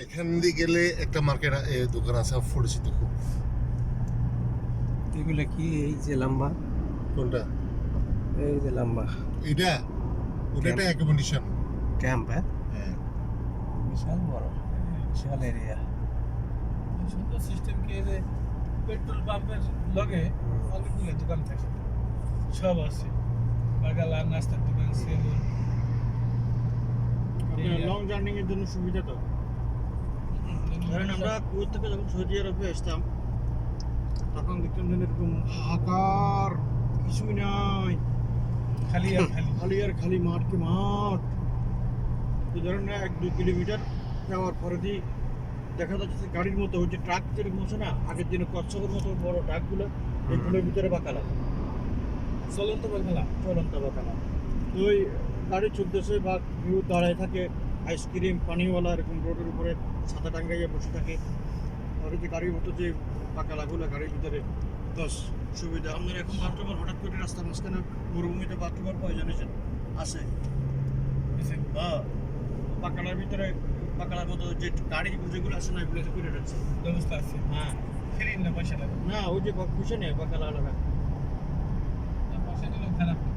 এখান দিয়ে গেলে একটা মার্কেট দোকান আছে পরিচিত খুব। এগুলো কি? এই যে লম্বা, কোনটা? এই যে লম্বা এটা ওটা একটা অ্যাকোমোডেশন ক্যাম্প। হ্যাঁ, বিশাল বড়, বিশাল এরিয়া। সুন্দর সিস্টেম কি যে পেট্রোল পাম্পের লগে অনেকগুলো দোকান থাকে, সব আছে, বাগালা নাস্তার দোকান, সেলুন। লং জার্নি এর জন্য সুবিধা তো। ধরেন আমরা কুয়েত থেকে যখন সৌদি আরবে আসতাম তখন দেখতাম যে এরকম হাহাকার, কিছুই নাই, খালি আর খালি। খালি আর খালি মাঠ কি মাঠ। তো ধরেন 1-2 কিলোমিটার যাওয়ার পরে দিয়ে দেখা যাচ্ছে যে গাড়ির মতো ওই যে ট্রাক যেরকম আছে না আগের দিনে কচ্ছপের মতো বড় ট্রাকগুলো, এগুলোর ভিতরে বাকালা, চলন্ত বাগালা। চলন্ত বাকালা। তো ওই গাড়ি চলতেছে বা কেউ দাঁড়ায় থাকে, আইসক্রিম পানিওয়ালা এরকম রোডের উপরে ছাতা টাঙ্গাইয়া বসে থাকে। আর ওই যে গাড়ির মতো যে বাকালাগুলো গাড়ির ভিতরে, দশ সুবিধা। আপনার এখন বাথরুমের হঠাৎ করে রাস্তার মাঝখানে মরুভূমিতে বাথরুমের প্রয়োজন আছে। হ্যাঁ, বাকালার ভিতরে বাকালার মতো যে গাড়ি যেগুলো আছে না এগুলো করে রাখছে, ব্যবস্থা আছে। হ্যাঁ। ফ্রি না পয়সা লাগে? না ওই যে পয়সা নেই বাকালা লাগা। পয়সা দিলেও খারাপ না।